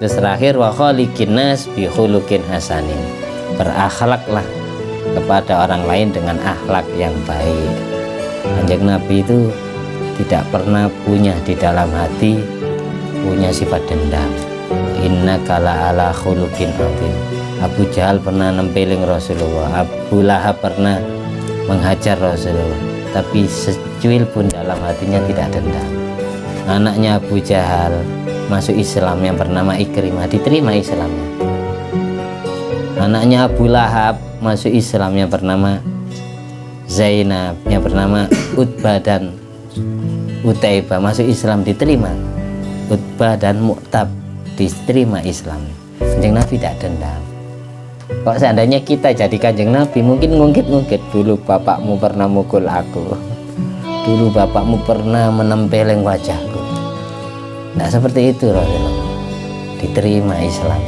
Terus terakhir wa khaliqin nas bi khuluqin hasanin, berakhlaklah kepada orang lain dengan akhlak yang baik. Kanjeng Nabi itu tidak pernah punya di dalam hati punya sifat dendam. Innaka la ala khuluqin adzim. Abu Jahal pernah nempeling Rasulullah, Abu Lahab pernah menghajar Rasulullah, tapi secuil pun dalam hatinya tidak dendam. Anaknya Abu Jahal masuk Islam yang bernama Ikrimah, diterima Islamnya. Anaknya Abu Lahab masuk Islam yang bernama Zainab, yang bernama Utbah dan Utaibah masuk Islam, diterima. Utbah dan Mu'tab diterima Islam. Kanjeng Nabi tidak dendam. Kok seandainya kita jadi Kanjeng Nabi, mungkin ngungkit-ngungkit, dulu bapakmu pernah mukul aku, dulu bapakmu pernah menempeleng wajahku. Tidak seperti itu Rasulullah, diterima Islam.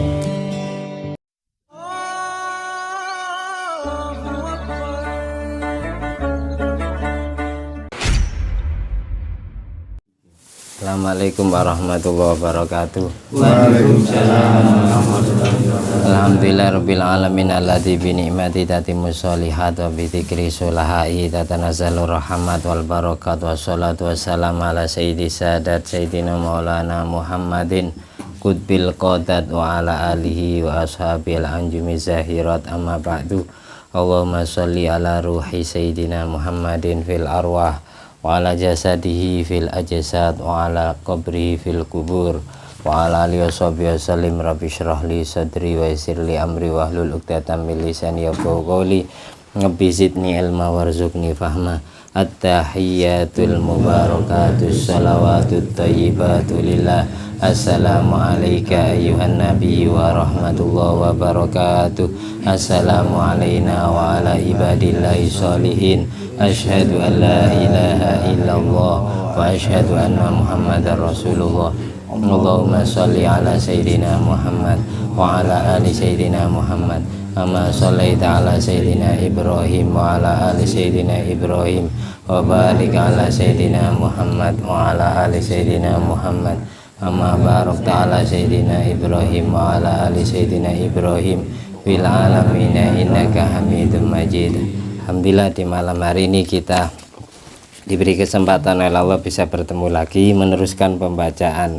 Assalamualaikum warahmatullahi wabarakatuh. Waalaikumsalam warahmatullahi wabarakatuh. Alhamdulillahirabbil alamin alladzi bi ni'mati tatimmus sholihat wa bi dzikri sulahai tatanazzalu rahmat wal barakat wassalatu wassalamu ala sayyidi sadat sayyidina maulana Muhammadin qutbil qadat wa ala alihi wa ashabil anjumi zahirat amma ba'du. Allahumma sholli ala ruhi sayyidina Muhammadin fil arwah wa ala jasadihi fil ajsad wa ala qabrihi fil kubur wa ala alihi washabihi wasallim. Rabbi shrah li sadri wa yassir li amri wa hlul 'uqdatam min lisani yafqahu qawli. Rabbi zidni ilma warzuqni fahma. At-tahiyyatul mubarakatus salawatut thayyibatu lillah. Assalamu alayka ayyuhan nabi wa rahmatullahi wa barakatuh. Assalamu alayna wa ala ibadillahi sholihin. Asyhadu an la ilaha illallah wa asyhadu anna muhammadar rasulullah. Allahumma sholli ala sayyidina Muhammad wa ala ali sayyidina Muhammad kama shallaita ala sayyidina Ibrahim wa ala ali sayyidina Ibrahim wa barik ala sayyidina Muhammad wa ala ali sayyidina Muhammad kama barakta ala sayyidina Ibrahim wa ala ali sayyidina Ibrahim fil alamin innaka Hamidum Majid. Alhamdulillah, di malam hari ini kita diberi kesempatan oleh Allah bisa bertemu lagi meneruskan pembacaan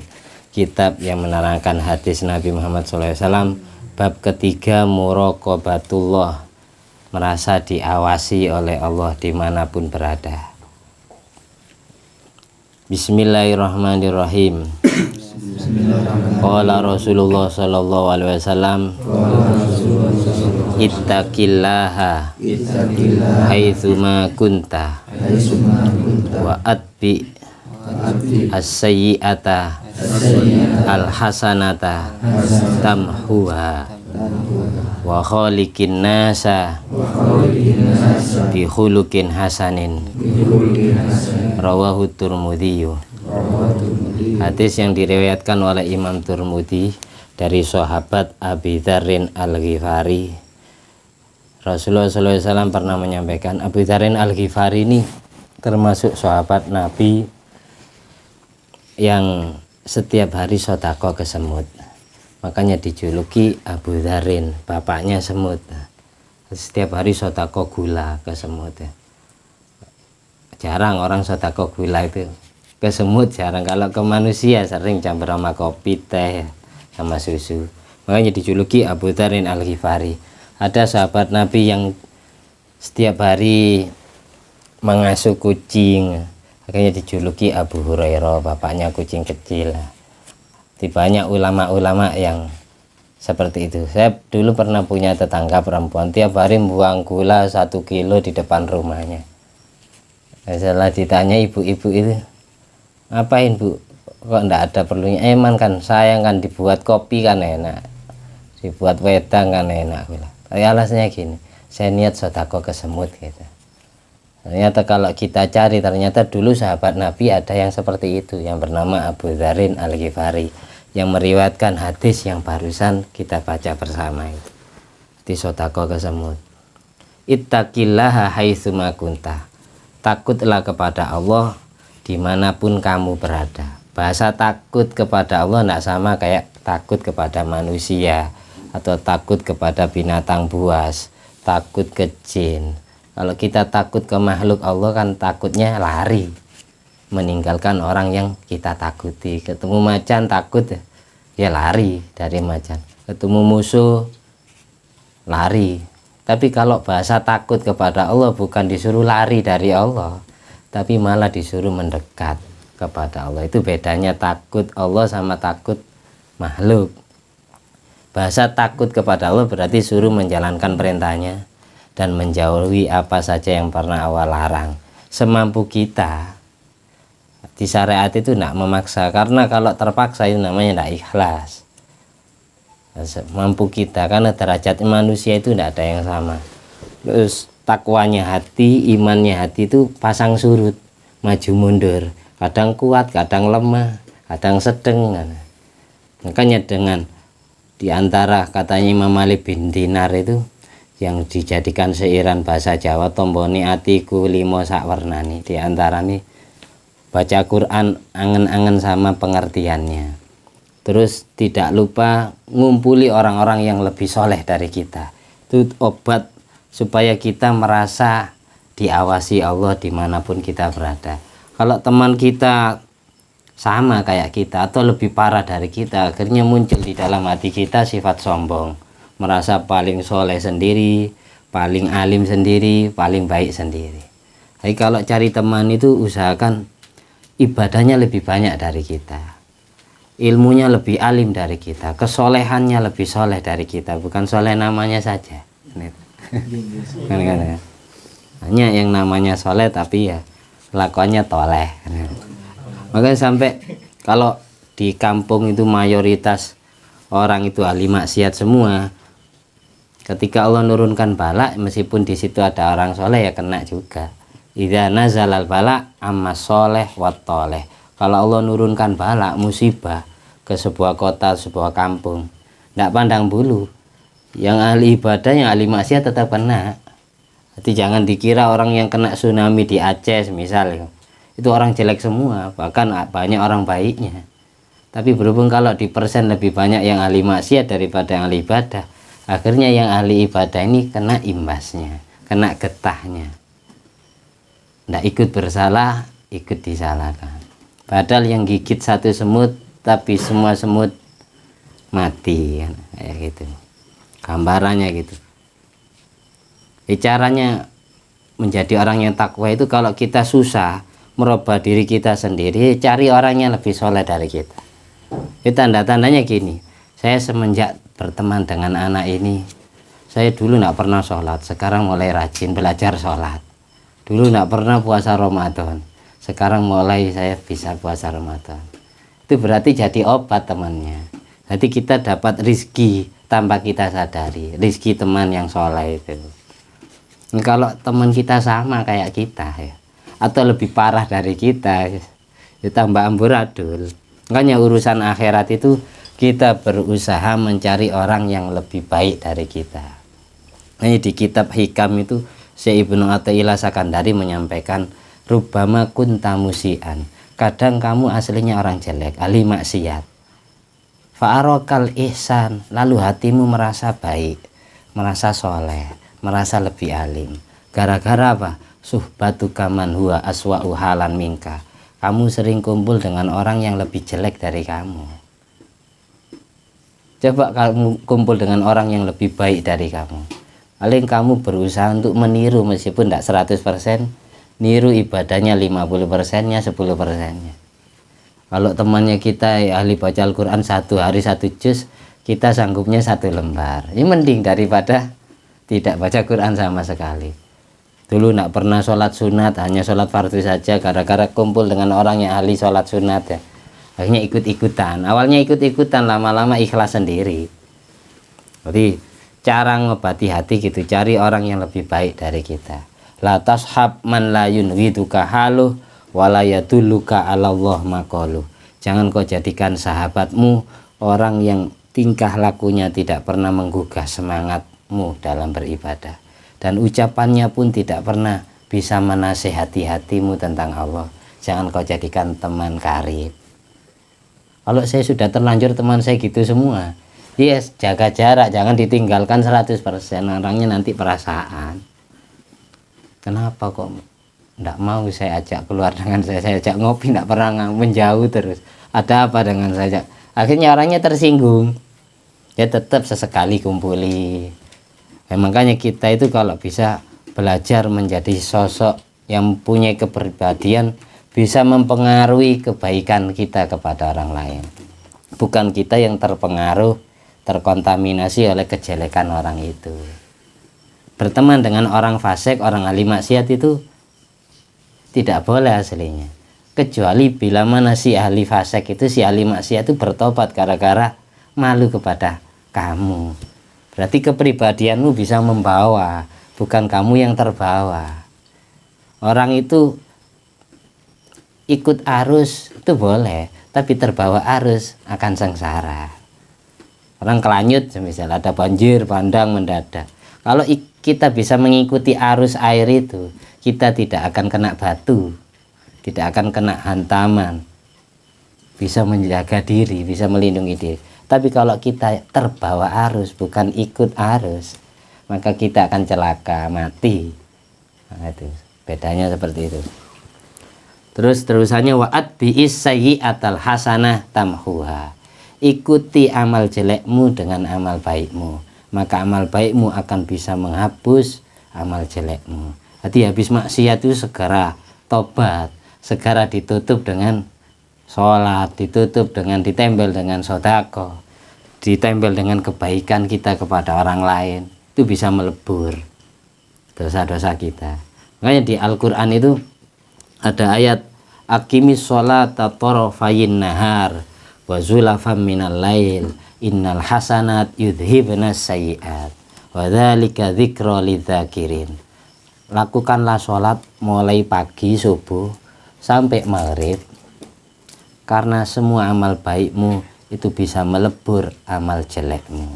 kitab yang menerangkan hadis Nabi Muhammad SAW, bab ketiga, muraqabatullah, merasa diawasi oleh Allah dimanapun berada. Bismillahirrahmanirrahim. Qala Rasulullah sallallahu alaihi wasallam, ittaqillaha haitsuma kunta wa atbi as-sayyi'ata al-hasanata tamhuha wa khaliqin nasa bi khuluqin hasanin. Rawahu Tirmidzi. Hadis yang diriwayatkan oleh Imam Tirmidzi dari sahabat Abi Dzarrin Al-Ghifari. Rasulullah SAW pernah menyampaikan, Abu Dzarrin Al-Ghifari ini termasuk sahabat Nabi yang setiap hari sedekah ke semut, makanya dijuluki Abu Dzarrin, bapaknya semut. Setiap hari sedekah gula ke semut. Jarang orang sedekah gula itu ke semut, jarang. Kalau ke manusia sering campur sama kopi, teh, sama susu, makanya dijuluki Abu Dzarrin Al-Ghifari. Ada sahabat Nabi yang setiap hari mengasuh kucing, makanya dijuluki Abu Hurairah, bapaknya kucing kecil. Banyak ulama-ulama yang seperti itu. Saya dulu pernah punya tetangga perempuan, tiap hari buang gula 1 kilo di depan rumahnya. Setelah ditanya ibu-ibu itu, ngapain bu, kok enggak ada perlunya? Eman kan sayang kan, dibuat kopi kan enak, dibuat wedang kan enak. Tapi alasannya gini, saya niat sedekah ke semut gitu. Ternyata kalau kita cari, ternyata dulu sahabat Nabi ada yang seperti itu, yang bernama Abu Dzarrin Al-Ghifari, yang meriwayatkan hadis yang barusan kita baca bersama itu, di sedekah ke semut. Ittaqillaha haitsuma kunta, takutlah kepada Allah dimanapun kamu berada. bahasa takut kepada Allah tidak sama kayak takut kepada manusia atau takut kepada binatang buas, takut ke jin. Kalau kita takut ke makhluk Allah kan takutnya lari, meninggalkan orang yang kita takuti. Ketemu macan takut ya lari dari macan, ketemu musuh lari. Tapi kalau bahasa takut kepada Allah bukan disuruh lari dari Allah, tapi malah disuruh mendekat kepada Allah. Itu bedanya takut Allah sama takut makhluk. Bahasa takut kepada Allah berarti suruh menjalankan perintahnya dan menjauhi apa saja yang pernah Allah larang semampu kita. Di syariat itu tidak memaksa, karena kalau terpaksa itu namanya tidak ikhlas. Mampu kita, karena derajat manusia itu tidak ada yang sama. Terus takwanya hati, imannya hati itu pasang surut, maju mundur, kadang kuat, kadang lemah, kadang sedang. Makanya dengan diantara katanya Imam Malik bin Dinar itu yang dijadikan seiran bahasa Jawa, tomboni atiku limo sakwernani, diantara nih baca Quran angen-angen sama pengertiannya. Terus tidak lupa ngumpuli orang-orang yang lebih soleh dari kita. Itu obat supaya kita merasa diawasi Allah dimanapun kita berada. Kalau teman kita sama kayak kita atau lebih parah dari kita, akhirnya muncul di dalam hati kita sifat sombong, merasa paling soleh sendiri, paling alim sendiri, paling baik sendiri. Jadi kalau cari teman itu usahakan ibadahnya lebih banyak dari kita, ilmunya lebih alim dari kita, kesolehannya lebih soleh dari kita, bukan soleh namanya saja. Hanya yang namanya soleh tapi ya lakuannya toleh. Makanya sampai kalau di kampung itu mayoritas orang itu ahli maksiat semua, ketika Allah nurunkan bala, meskipun di situ ada orang soleh ya kena juga. Idza nazalal bala amma soleh wa toleh. Kalau Allah nurunkan bala, musibah ke sebuah kota, sebuah kampung, tidak pandang bulu, yang ahli ibadah, yang ahli maksiat tetap kena. Jadi jangan dikira orang yang kena tsunami di Aceh misal itu orang jelek semua, bahkan banyak orang baiknya. Tapi berhubung kalau di persen lebih banyak yang ahli maksiat daripada yang ahli ibadah, akhirnya yang ahli ibadah ini kena imbasnya, kena getahnya. Tidak ikut bersalah, ikut disalahkan. Padahal yang gigit satu semut, tapi semua semut mati, kan? Kayak gitu. Gambarannya gitu. Caranya menjadi orang yang takwa itu kalau kita susah merubah diri kita sendiri, cari orang yang lebih soleh dari kita. Itu tanda-tandanya gini. Saya semenjak berteman dengan anak ini, saya dulu tidak pernah sholat, sekarang mulai rajin belajar sholat. Dulu tidak pernah puasa Ramadan, sekarang mulai saya bisa puasa Ramadan. Itu berarti jadi obat temannya. Jadi kita dapat rizki tanpa kita sadari, rizki teman yang soleh itu. Nah, kalau teman kita sama kayak kita ya, atau lebih parah dari kita ya, tambah amburadul. Makanya urusan akhirat itu kita berusaha mencari orang yang lebih baik dari kita. Nah, di kitab Hikam itu Syekh Ibnu Athaillah Sakandari menyampaikan, rubbama kunta musian, kadang kamu aslinya orang jelek, ahli maksiat, fa'arokal ihsan, lalu hatimu merasa baik, merasa soleh, merasa lebih alim. Gara-gara apa? Suhbatuka man huwa aswa'u halan minka, kamu sering kumpul dengan orang yang lebih jelek dari kamu. Coba kamu kumpul dengan orang yang lebih baik dari kamu, paling kamu berusaha untuk meniru, meskipun tidak 100%, niru ibadahnya 50%-nya, 10%-nya. Kalau temannya kita ahli baca Al-Quran satu hari 1 juz, kita sanggupnya 1 lembar. Ini mending daripada tidak baca Quran sama sekali. Dulu tidak pernah sholat sunat, hanya sholat fardu saja, gara-gara kumpul dengan orang yang ahli sholat sunat ya, akhirnya ikut-ikutan. Awalnya ikut-ikutan, lama-lama ikhlas sendiri. Jadi cara ngobati hati gitu, cari orang yang lebih baik dari kita. La tashab man la yunwiduka haluh wala yadulluka 'ala Allah maqaluh. Jangan kau jadikan sahabatmu orang yang tingkah lakunya tidak pernah menggugah semangatmu dalam beribadah, dan ucapannya pun tidak pernah bisa menasihati hatimu tentang Allah. Jangan kau jadikan teman karib. Kalau saya sudah terlanjur teman saya gitu semua, yes, jaga jarak, jangan ditinggalkan 100%, orangnya nanti perasaan. Kenapa kok enggak mau saya ajak keluar dengan saya ajak ngopi, enggak pernah menjauh terus. Ada apa dengan saya? Akhirnya orangnya tersinggung. Ya tetap sesekali kumpuli. Ya, makanya kita itu kalau bisa belajar menjadi sosok yang punya kepribadian, bisa mempengaruhi kebaikan kita kepada orang lain. Bukan kita yang terpengaruh, terkontaminasi oleh kejelekan orang itu. Berteman dengan orang fasik, orang ahli maksiat itu tidak boleh aslinya. Kecuali bila mana si ahli fasik itu, si ahli maksiat itu bertobat gara-gara malu kepada kamu. Berarti kepribadianmu bisa membawa, bukan kamu yang terbawa. Orang itu ikut arus itu boleh, tapi terbawa arus akan sengsara. Orang kelanyut misalnya ada banjir bandang mendadak, kalau kita bisa mengikuti arus air itu, kita tidak akan kena batu, tidak akan kena hantaman, bisa menjaga diri, bisa melindungi diri. Tapi kalau kita terbawa arus, bukan ikut arus, maka kita akan celaka, mati. Nah, itu bedanya seperti itu. Terus terusannya wa'at bi'is sayyi'atal hasanah tamhuha. Ikuti amal jelekmu dengan amal baikmu, maka amal baikmu akan bisa menghapus amal jelekmu. Jadi habis maksiat itu segera tobat, segera ditutup dengan sholat, ditutup dengan ditempel dengan sodako, ditempel dengan kebaikan kita kepada orang lain, itu bisa melebur dosa-dosa kita. Makanya di Al-Quran itu ada ayat aqimis sholata tarafayin nahar wa zulafam minal lail innal hasanat yudhibnas sayyiat wa dzalika dzikra lidzakirin. Lakukanlah sholat mulai pagi subuh sampai maghrib, karena semua amal baikmu itu bisa melebur amal jelekmu.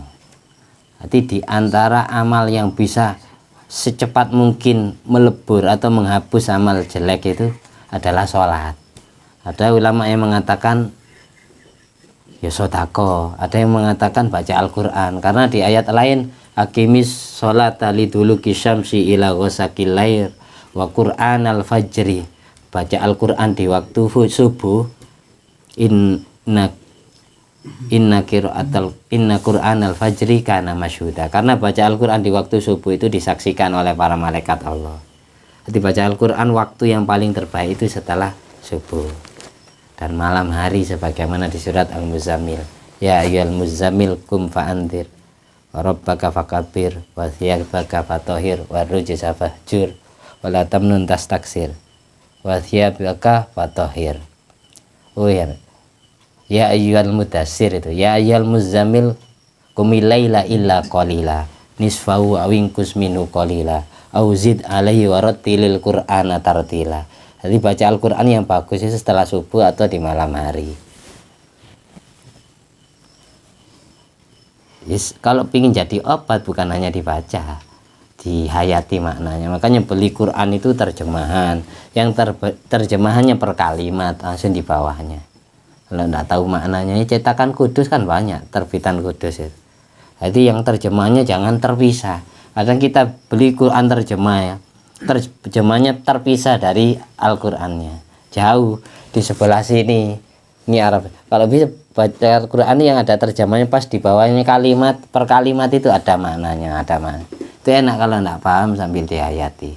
Jadi di antara amal yang bisa secepat mungkin melebur atau menghapus amal jelek itu adalah sholat. Ada ulama yang mengatakan ya sodako, ada yang mengatakan baca Al-Quran, karena di ayat lain aqimis sholata liduluki syamsi ila ghasaqil lail wa Qur'an al-fajri, baca Al-Quran di waktu subuh. Inna Qur'an al-fajri kana masyhuda, karena baca Al-Quran di waktu subuh itu disaksikan oleh para malaikat Allah. Jadi baca Al-Quran waktu yang paling terbaik itu setelah subuh dan malam hari, sebagaimana di surat Al-Muzammil, ya ayyuhal muzammil kum fa'andir wa rabbaka fakabbir wa thiyabaka fatahhir wa rujza fahjur wa la tamnun tastaksir wa thiyabaka fatahhir. Oh ya ayyuhal mudassir itu, ya ayyuhal muzammil qumil laila illa qalila nisfahu aw inqus minhu qalila au zid alaihi warattilil qur'ana tartila. Jadi baca Al-Quran yang bagus itu setelah subuh atau di malam hari. Yes, kalau ingin jadi obat bukan hanya dibaca, dihayati maknanya. Makanya beli Quran itu terjemahan, yang terjemahannya per kalimat langsung di bawahnya. Kalau tidak tahu maknanya, cetakan Kudus kan banyak, terbitan Kudus itu. Jadi yang terjemahannya jangan terpisah. Kadang kita beli Quran terjemah ya, terjemahnya terpisah dari Al-Qurannya, jauh di sebelah sini, ini Arab. Kalau bisa baca Al-Quran yang ada terjemahnya pas di bawahnya, kalimat per kalimat itu ada maknanya, ada makna. Itu enak kalau tidak paham sambil dihayati.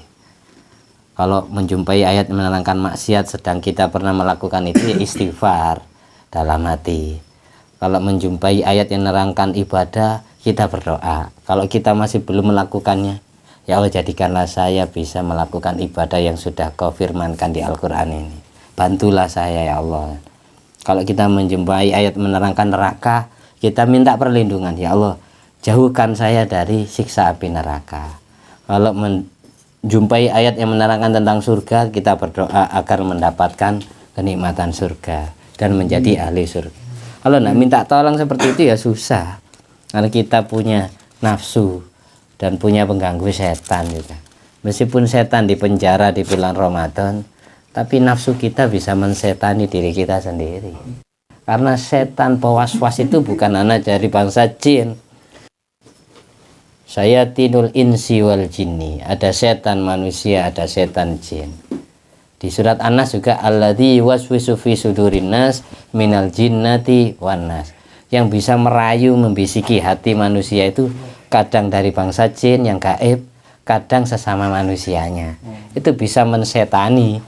Kalau menjumpai ayat menerangkan maksiat sedang kita pernah melakukan itu, ya istighfar dalam hati. Kalau menjumpai ayat yang menerangkan ibadah, kita berdoa. Kalau kita masih belum melakukannya, ya Allah jadikanlah saya bisa melakukan ibadah yang sudah Kau firmankan di Al-Quran ini. Bantulah saya ya Allah. Kalau kita menjumpai ayat menerangkan neraka, kita minta perlindungan, ya Allah jauhkan saya dari siksa api neraka. Kalau menjumpai ayat yang menerangkan tentang surga, kita berdoa agar mendapatkan kenikmatan surga dan menjadi ahli surga. Kalau nak minta tolong seperti itu ya susah, karena kita punya nafsu dan punya pengganggu setan juga. Meskipun setan di penjara di bulan Ramadan, tapi nafsu kita bisa mensetani diri kita sendiri. Karena setan pewaswas itu bukan anak dari bangsa jin. Sayatinul insi wal jinni. Ada setan manusia, ada setan jin. Di surat An-Nas juga alladzi waswisu fi sudurin nas minal jinnati wan nas. Yang bisa merayu membisiki hati manusia itu kadang dari bangsa jin yang gaib, kadang sesama manusianya. Itu bisa mensetani.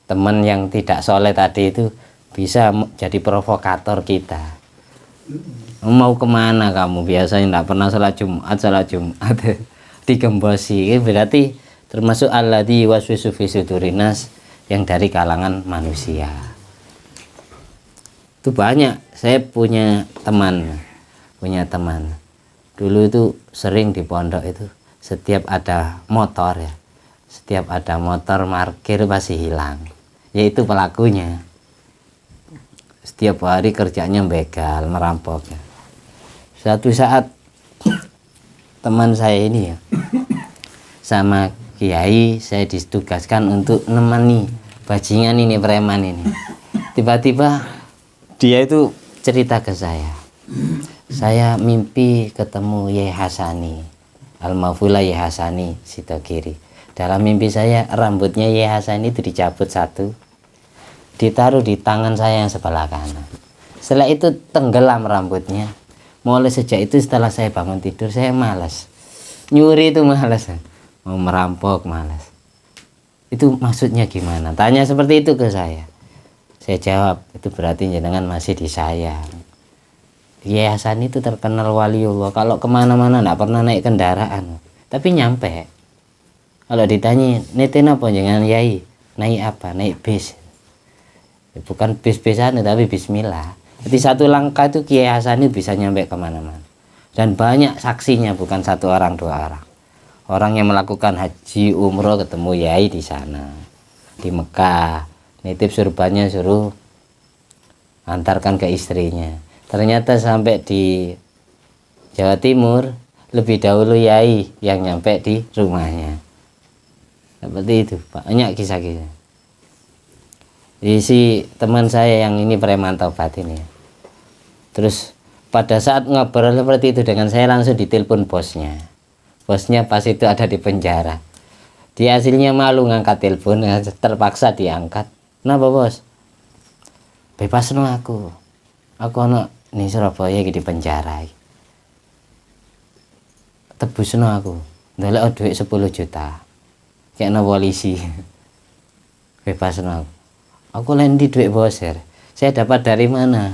Teman yang tidak soleh tadi itu bisa jadi provokator kita. Mau kemana kamu? Biasanya tidak pernah sholat Jumat digembosi. Ini berarti termasuk alladzi waswisu fi sudurin nas yang dari kalangan manusia. Itu banyak. Saya punya teman. Dulu itu sering di pondok itu setiap ada motor ya, setiap ada motor parkir pasti hilang. Yaitu pelakunya. Setiap hari kerjanya begal, merampok ya. Suatu saat teman saya ini ya sama kiai, saya ditugaskan untuk nemani bajingan ini, preman ini. Tiba-tiba dia itu cerita ke saya mimpi ketemu Yai Hasani, Al-Mafula Yai Hasani Sitokiri. Dalam mimpi saya rambutnya Yai Hasani itu dicabut satu, ditaruh di tangan saya yang sebelah kanan. Setelah itu tenggelam rambutnya. Mulai sejak itu setelah saya bangun tidur saya malas. Nyuri itu malas. Mau merampok malas. Itu maksudnya gimana? Tanya seperti itu ke saya. Saya jawab, itu berarti jenengan masih disayang. Yai Hasan itu terkenal waliullah. Kalau kemana-mana tidak pernah naik kendaraan. Tapi nyampe. Kalau ditanya, neten apa jangan Yai? Naik apa? Naik bis. Bukan bis-bisan tapi bismillah. Jadi satu langkah itu Kiai Hasan itu bisa nyampe kemana-mana. Dan banyak saksinya, bukan satu orang dua orang. Orang yang melakukan haji umroh ketemu Yai di sana, di Mekah, nitip surbannya suruh antarkan ke istrinya. Ternyata sampai di Jawa Timur lebih dahulu Yai yang nyampe di rumahnya. Seperti itu, banyak kisah-kisah. Si teman saya yang ini preman taubat ini. Terus pada saat ngobrol seperti itu dengan saya langsung ditelepon bosnya. Bosnya pas itu ada di penjara. Dia hasilnya malu ngangkat telepon, terpaksa diangkat. Kenapa bos? Bebas no aku. Aku anak nih Surabaya di penjara. Tebus no aku. Ndelok duit 10 juta. Kayak no polisi. Bebas no aku. Aku lain di duit bos ya. Saya dapat dari mana?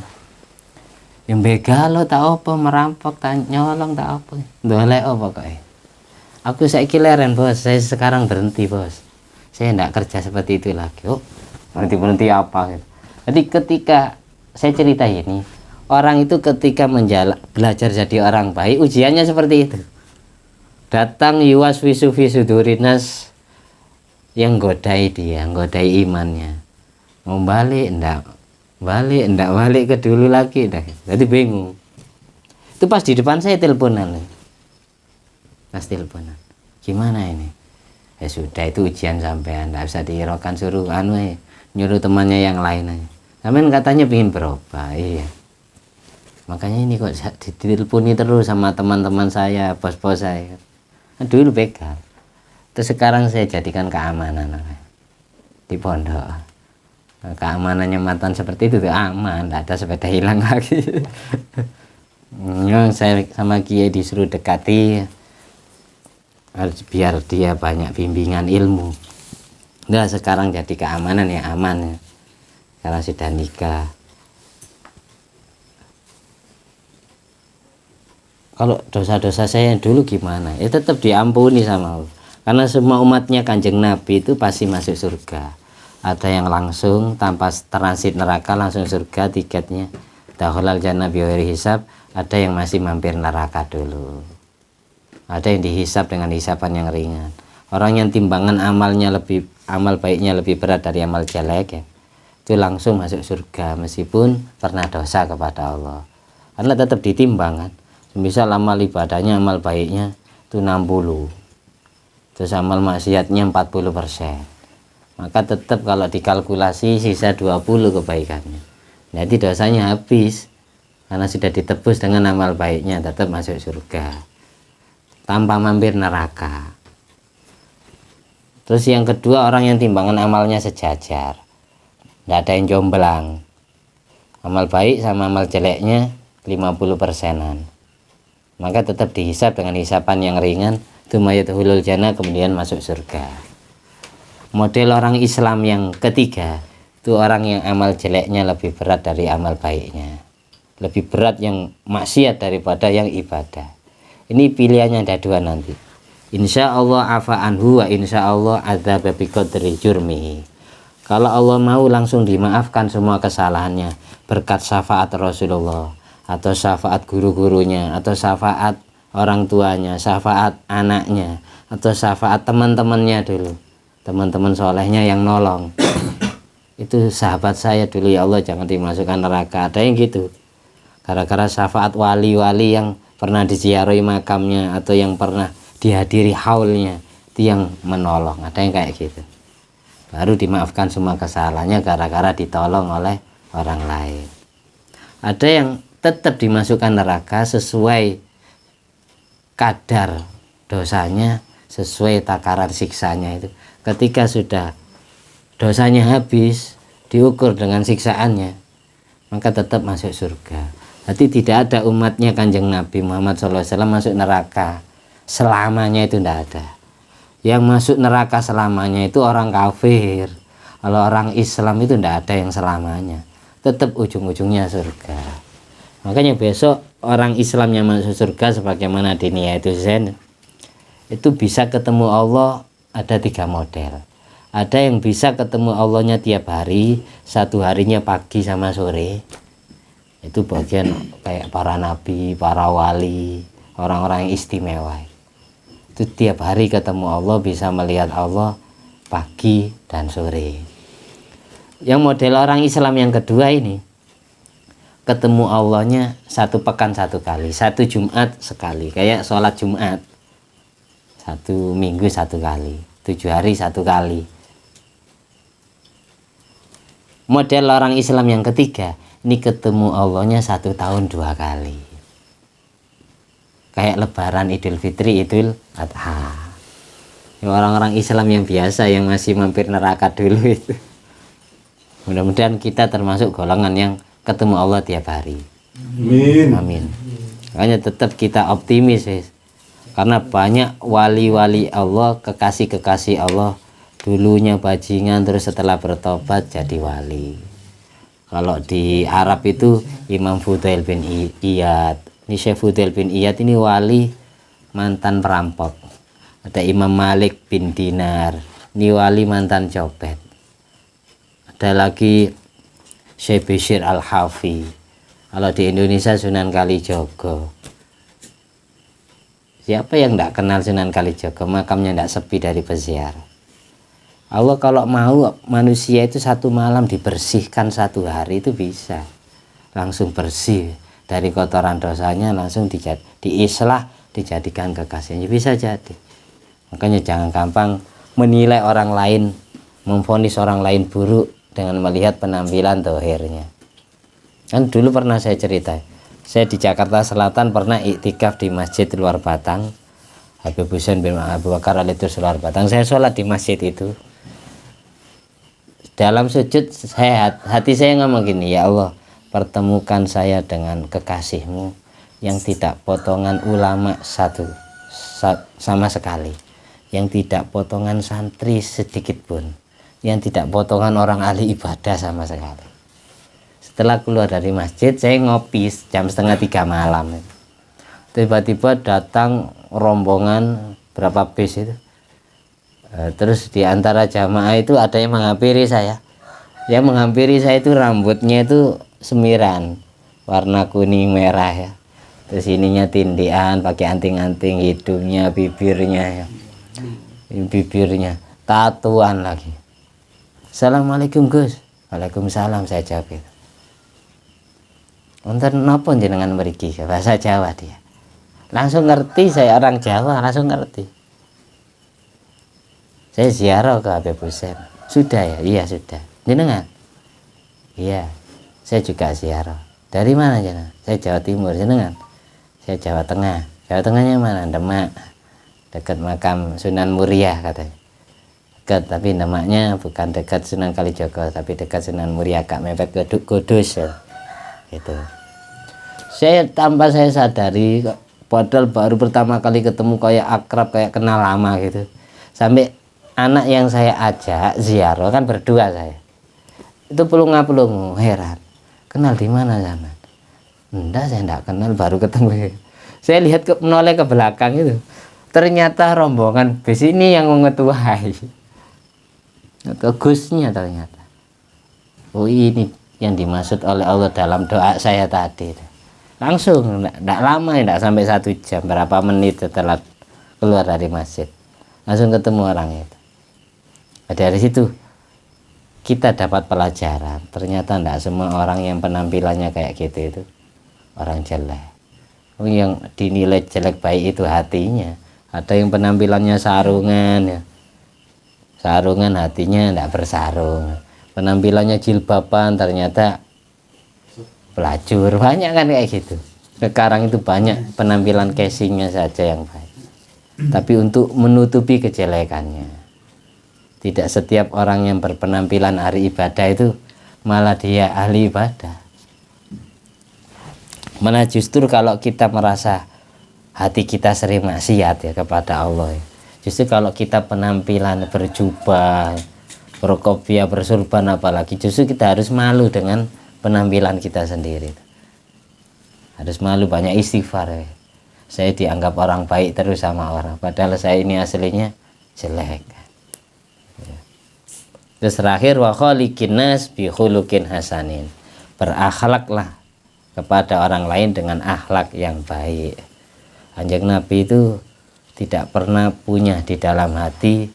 Yang begal lo tak apa, merampok, tak nyolong tak apa. Ndolek apa pokoknya. Aku saiki leren bos, saya sekarang berhenti bos. Saya tidak kerja seperti itu lagi. Oh, berhenti apa gitu. Jadi ketika saya cerita ini, orang itu ketika belajar jadi orang baik, ujiannya seperti itu. Datang yuwas wisu visudurinas yang godai dia, godai imannya. Mau balik enggak balik ke dulu lagi dah. Jadi bingung. Itu pas di depan saya teleponan. Pas teleponan. Gimana ini? Ya sudah, itu ujian sampean, enggak bisa dihiraukan, suruh nyuruh temannya yang lain aja. Sampean katanya pengen berubah. Iya. Makanya ini kok diteleponi terus sama teman-teman saya, bos-bos saya. Dulu begal. Terus sekarang saya jadikan keamanan di pondok. Keamanannya mantan seperti itu tuh aman, tidak ada sepeda hilang lagi. Yang saya sama Kiai disuruh dekati biar dia banyak bimbingan ilmu. Nah sekarang jadi keamanan ya aman ya. Sekarang sudah nikah. Kalau dosa-dosa saya dulu gimana? Ya tetap diampuni sama Allah. Karena semua umatnya Kanjeng Nabi itu pasti masuk surga. Ada yang langsung tanpa transit neraka langsung surga tiketnya. Dakhulal jannah bighairi hisab. Ada yang masih mampir neraka dulu. Ada yang dihisab dengan hisaban yang ringan. Orang yang timbangan amal baiknya lebih berat dari amal jelek ya, itu langsung masuk surga meskipun pernah dosa kepada Allah. Karena tetap ditimbang kan. Misal amal ibadahnya, amal baiknya itu 60. Terus amal maksiatnya 40%. Maka tetap kalau dikalkulasi sisa 20 kebaikannya. Nanti dosanya habis karena sudah ditebus dengan amal baiknya, tetap masuk surga tanpa mampir neraka. Terus yang kedua, orang yang timbangan amalnya sejajar, tidak ada yang jomblang, amal baik sama amal jeleknya 50%-an, maka tetap dihisap dengan hisapan yang ringan, tumayatuhulul jannah, kemudian masuk surga. Model orang Islam yang ketiga itu orang yang amal jeleknya lebih berat dari amal baiknya, lebih berat yang maksiat daripada yang ibadah. Ini pilihannya ada dua nanti. Insya Allah afa anhu wa insya Allah adzab bi qadri jurmihi. Kalau Allah mau langsung dimaafkan semua kesalahannya berkat syafaat Rasulullah, atau syafaat guru-gurunya, atau syafaat orang tuanya, syafaat anaknya, atau syafaat teman-temannya dulu, teman-teman solehnya yang nolong. Itu sahabat saya dulu, ya Allah jangan dimasukkan neraka. Ada yang gitu, gara-gara syafaat wali-wali yang pernah diziarahi makamnya atau yang pernah dihadiri haulnya, itu yang menolong. Ada yang kayak gitu, baru dimaafkan semua kesalahannya gara-gara ditolong oleh orang lain. Ada yang tetap dimasukkan neraka sesuai kadar dosanya, sesuai takaran siksanya. Itu ketika sudah dosanya habis, diukur dengan siksaannya, maka tetap masuk surga. Jadi tidak ada umatnya Kanjeng Nabi Muhammad SAW masuk neraka selamanya, itu tidak ada. Yang masuk neraka selamanya itu orang kafir. Kalau orang Islam itu tidak ada yang selamanya, tetap ujung-ujungnya surga. Makanya besok orang Islam yang masuk surga sebagaimana di Niyatul Zen itu bisa ketemu Allah ada 3 model. Ada yang bisa ketemu Allahnya tiap hari, satu harinya pagi sama sore. Itu bagian kayak para nabi, para wali, orang-orang yang istimewa. Itu tiap hari ketemu Allah, bisa melihat Allah pagi dan sore. Yang model orang Islam yang kedua ini, ketemu Allahnya 1 pekan 1 kali, 1 Jumat sekali, kayak sholat Jumat 1 minggu 1 kali, 7 hari 1 kali. Model orang Islam yang ketiga, ini ketemu Allahnya 1 tahun 2 kali, kayak lebaran, Idul Fitri, Idul Adha. Orang-orang Islam yang biasa yang masih mampir neraka dulu itu, mudah-mudahan kita termasuk golongan yang ketemu Allah tiap hari. Amin. Amin. Makanya tetap kita optimis, karena banyak wali-wali Allah, kekasih-kekasih Allah, dulunya bajingan terus setelah bertobat jadi wali. Kalau di Arab itu Imam Fudail bin Iyad, ini Syekh Fudail bin Iyad ini wali mantan perampok. Ada Imam Malik bin Dinar, ini wali mantan copet. Ada lagi Syekh Bishir Al-Hafi, kalau di Indonesia Sunan Kalijogo. Siapa yang tidak kenal Sunan Kalijogo? Makamnya tidak sepi dari peziarah. Allah kalau mau manusia itu 1 malam dibersihkan 1 hari, itu bisa langsung bersih dari kotoran dosanya, langsung diislah, dijadikan kekasihnya, bisa jadi. Makanya jangan gampang menilai orang lain, memvonis orang lain buruk dengan melihat penampilan dohirnya. Kan dulu pernah saya cerita, saya di Jakarta Selatan pernah iktikaf di masjid luar Batang, Habib Husain bin Abu Bakar Al-Idrus luar Batang. Saya sholat di masjid itu, dalam sujud hati saya ngomong gini, ya Allah, pertemukan saya dengan kekasihmu yang tidak potongan ulama sama sekali, yang tidak potongan santri sedikit pun, yang tidak potongan orang ahli ibadah sama sekali. Setelah keluar dari masjid, saya ngopi jam 2:30 malam. Tiba-tiba datang rombongan berapa bis itu. Terus di antara jamaah itu ada yang menghampiri saya. Yang menghampiri saya itu rambutnya itu semiran, warna kuning merah ya. Terus ininya tindian, pakai anting-anting, hidungnya, bibirnya ya. Bibirnya tatuan lagi. Assalamualaikum Gus. Waalaikumsalam, saya jawab itu. Wonten napa jenengan mriki? Bahasa Jawa dia. Langsung ngerti, saya orang Jawa, langsung ngerti. Saya ziarah ke Habib Husain. Sudah ya? Iya sudah. Jenengan? Iya. Saya juga ziarah. Dari mana jenengan? Saya Jawa Timur. Jenengan? Saya Jawa Tengah. Jawa Tengahnya mana? Demak. Dekat makam Sunan Muria katanya. Dekat, tapi Demaknya bukan dekat Sunan Kalijogo, tapi dekat Sunan Muria, Kak mepet ke Kudus ya. Gitu. Saya tanpa saya sadari, padahal baru pertama kali ketemu kayak akrab, kayak kenal lama gitu. Sampai anak yang saya ajak ziarah kan berdua saya. Itu pelunga-pelungu, heran. Kenal di mana sana? Enggak, saya enggak kenal, baru ketemu. Saya lihat menoleh ke belakang itu. Ternyata rombongan bis ini yang mengetuai. Ke Gusnya ternyata. Oh, ini yang dimaksud oleh Allah dalam doa saya tadi. Langsung, enggak lama, enggak sampai 1 jam, berapa menit setelah keluar dari masjid. Langsung ketemu orang itu. Dari situ kita dapat pelajaran, ternyata tidak semua orang yang penampilannya kayak gitu itu orang jelek. Yang dinilai jelek baik itu hatinya. Ada yang penampilannya sarungan ya, sarungan hatinya tidak bersarung. Penampilannya jilbaban ternyata pelacur. Banyak kan kayak gitu. Sekarang itu banyak penampilan casingnya saja yang baik, tapi untuk menutupi kejelekannya. Tidak setiap orang yang berpenampilan hari ibadah itu malah dia ahli ibadah. Malah justru kalau kita merasa hati kita sering maksiat ya kepada Allah ya. Justru kalau kita penampilan berjubah, berkopiah, bersurban apalagi, justru kita harus malu dengan penampilan kita sendiri. Harus malu, banyak istighfar ya. Saya dianggap orang baik terus sama orang, padahal saya ini aslinya jelek. Terus terakhir, wa khaliqin nas bi khuluqin hasanin. Berakhlaklah kepada orang lain dengan akhlak yang baik. Kanjeng Nabi itu tidak pernah punya di dalam hati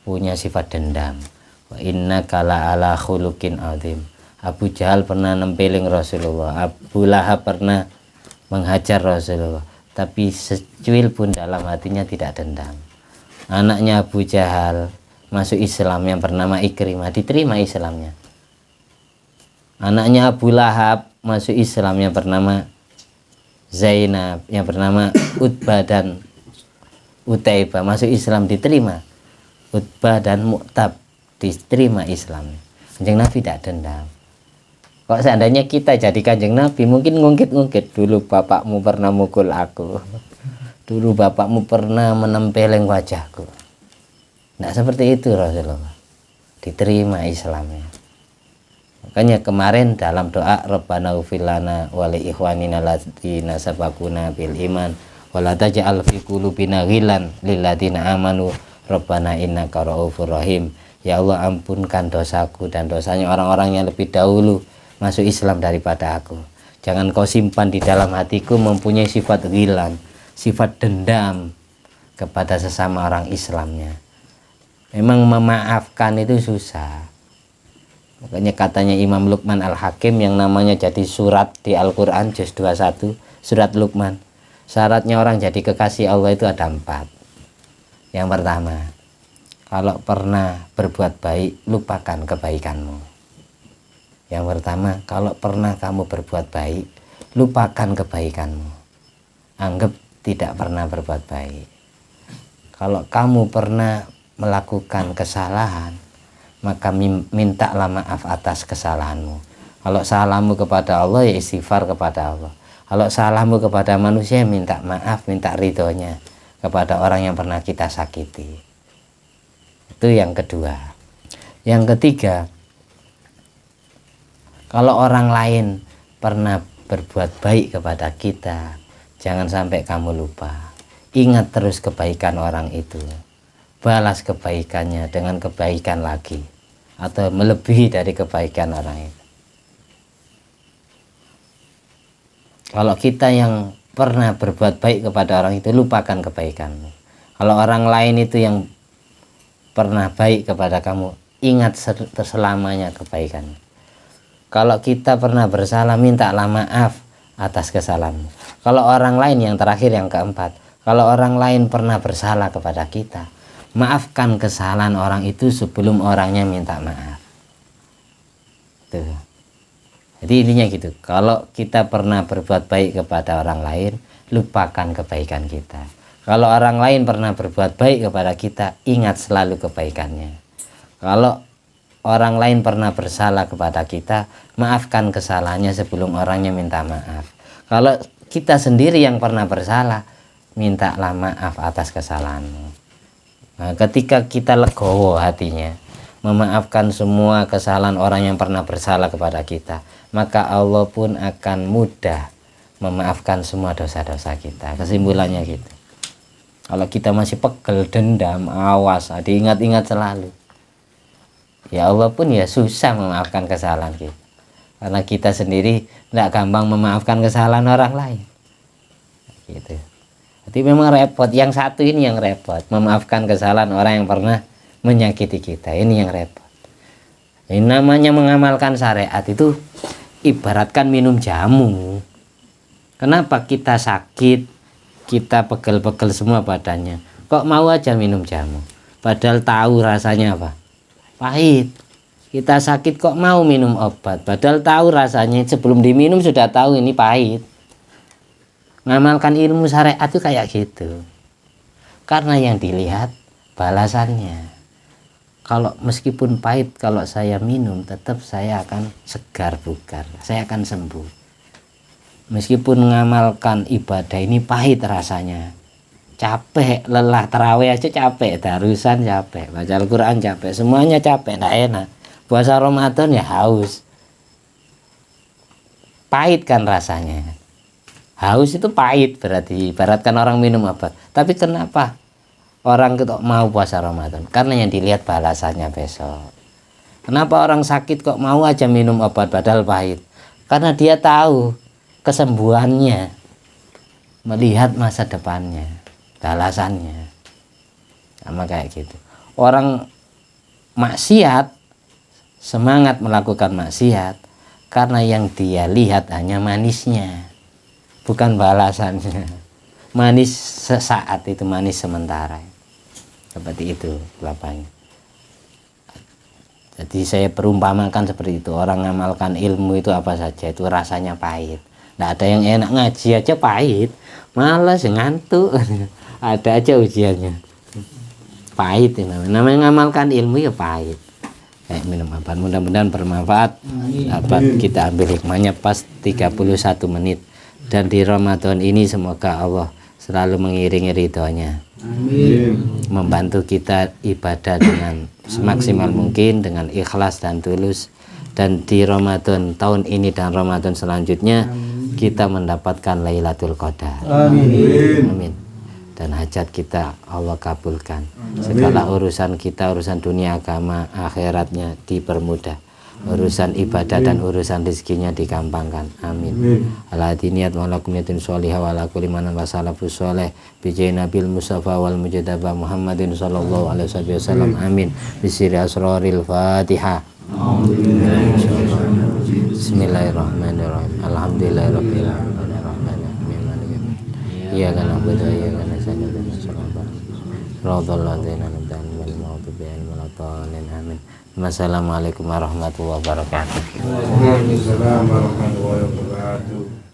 punya sifat dendam. Wa innaka la ala khuluqin azim. Abu Jahal pernah nempeling Rasulullah, Abu Lahab pernah menghajar Rasulullah, tapi secuil pun dalam hatinya tidak dendam. Anaknya Abu Jahal masuk Islam yang bernama Ikrimah, diterima Islamnya. Anaknya Abu Lahab masuk Islam yang bernama Zainab, yang bernama Utbah dan Utaibah, masuk Islam diterima. Utbah dan Mu'tab diterima Islam. Kanjeng Nabi tidak dendam. Kalau seandainya kita jadi Kanjeng Nabi, mungkin ngungkit-ngungkit, dulu bapakmu pernah mukul aku, dulu bapakmu pernah menempeleng wajahku. Nah seperti itu Rasulullah, diterima Islamnya. Makanya kemarin dalam doa Rabbana ighfir lana wa li ikhwanina alladziina sabaquna bil iman wa la taj'al fi qulubina ghillan lil ladzina amanu Rabbana innaka ra'ufur rahim. Ya Allah, ampunkan dosaku dan dosanya orang-orang yang lebih dahulu masuk Islam daripada aku. Jangan kau simpan di dalam hatiku mempunyai sifat ghillan, sifat dendam kepada sesama orang Islamnya. Memang memaafkan itu susah. Makanya katanya Imam Luqman Al-Hakim yang namanya jadi surat di Al-Quran juz 21, surat Luqman. Syaratnya orang jadi kekasih Allah itu ada 4. Yang pertama, kalau pernah berbuat baik, lupakan kebaikanmu. Yang pertama, kalau pernah kamu berbuat baik, lupakan kebaikanmu. Anggap tidak pernah berbuat baik. Kalau kamu pernah melakukan kesalahan, maka mintalah maaf atas kesalahanmu. Kalau salahmu kepada Allah, ya istighfar kepada Allah. Kalau salahmu kepada manusia, minta maaf, minta ridhonya kepada orang yang pernah kita sakiti. Itu yang kedua. Yang ketiga, kalau orang lain pernah berbuat baik kepada kita, jangan sampai kamu lupa. Ingat terus kebaikan orang itu. Balas kebaikannya dengan kebaikan lagi, atau melebihi dari kebaikan orang itu. Kalau kita yang pernah berbuat baik kepada orang itu, lupakan kebaikanmu. Kalau orang lain itu yang pernah baik kepada kamu, ingat selamanya kebaikannya. Kalau kita pernah bersalah, mintalah maaf atas kesalahanmu. Kalau orang lain, yang terakhir yang keempat, kalau orang lain pernah bersalah kepada kita, maafkan kesalahan orang itu sebelum orangnya minta maaf. Tuh. Jadi intinya gitu, kalau kita pernah berbuat baik kepada orang lain, lupakan kebaikan kita. Kalau orang lain pernah berbuat baik kepada kita, ingat selalu kebaikannya. Kalau orang lain pernah bersalah kepada kita, maafkan kesalahannya sebelum orangnya minta maaf. Kalau kita sendiri yang pernah bersalah, mintalah maaf atas kesalahanmu. Nah, ketika kita legowo hatinya, memaafkan semua kesalahan orang yang pernah bersalah kepada kita, maka Allah pun akan mudah memaafkan semua dosa-dosa kita. Kesimpulannya gitu. Kalau kita masih pegel, dendam, awas, diingat-ingat selalu. Ya Allah pun ya susah memaafkan kesalahan kita. Karena kita sendiri tidak gampang memaafkan kesalahan orang lain. Gitu. Jadi memang repot. Yang satu ini yang repot, memaafkan kesalahan orang yang pernah menyakiti kita. Ini yang repot. Ini namanya mengamalkan syariat itu ibaratkan minum jamu. Kenapa kita sakit, kita pegel-pegel semua badannya, kok mau aja minum jamu? Padahal tahu rasanya apa? Pahit. Kita sakit kok mau minum obat? Padahal tahu rasanya, sebelum diminum sudah tahu ini pahit. Ngamalkan ilmu syariat itu kayak gitu. Karena yang dilihat balasannya. Kalau meskipun pahit, kalau saya minum tetap saya akan segar bugar, saya akan sembuh. Meskipun mengamalkan ibadah ini pahit rasanya, capek, lelah, tarawih aja capek, darusan capek, baca Al-Quran capek, semuanya capek, tidak enak. Puasa Ramadan ya haus, pahit kan rasanya. Haus itu pahit, berarti ibaratkan orang minum obat. Tapi kenapa orang kok mau puasa Ramadan? Karena yang dilihat balasannya besok. Kenapa orang sakit kok mau aja minum obat padahal pahit? Karena dia tahu kesembuhannya, melihat masa depannya, balasannya. Sama kayak gitu. Orang maksiat semangat melakukan maksiat karena yang dia lihat hanya manisnya, bukan balasannya. Manis sesaat itu, manis sementara. Seperti itu kelapanya. Jadi saya perumpamakan seperti itu. Orang ngamalkan ilmu itu apa saja itu rasanya pahit. Tidak ada yang enak, ngaji aja pahit, malas ngantuk. Ada aja ujiannya. Pahit itu namanya ngamalkan ilmu ya pahit. Kayak minum obat. Mudah-mudahan bermanfaat. Dapat kita ambil hikmahnya pas 31 menit. Dan di Ramadan ini semoga Allah selalu mengiringi ridhonya. Amin. Membantu kita ibadah dengan semaksimal mungkin, dengan ikhlas dan tulus. Dan di Ramadan tahun ini dan Ramadan selanjutnya kita mendapatkan Lailatul Qadar. Amin. Amin. Dan hajat kita Allah kabulkan. Segala urusan kita, urusan dunia, agama, akhiratnya dipermudah. Urusan ibadah dan urusan rezekinya digampangkan. Amin. Al-hadiniyat walakumiyatin sholihah walakulli manan wasalafus sholih bijai nabil mustafa wal mujadaba Muhammadin sallallahu alaihi wasallam. Amin. Bisiri asraril fatihah. Bismillahirrahmanirrahim. Alhamdulillahirabbil alamin arrahmanirrahim maliki yaumiddin. Iyyaka na'budu wa iyyaka nasta'in shiratal ladzina an'amta 'alaihim ghairil maghdubi 'alaihim waladdallin. Amin. Wassalamualaikum warahmatullahi wabarakatuh. Waalaikumsalam warahmatullahi wabarakatuh.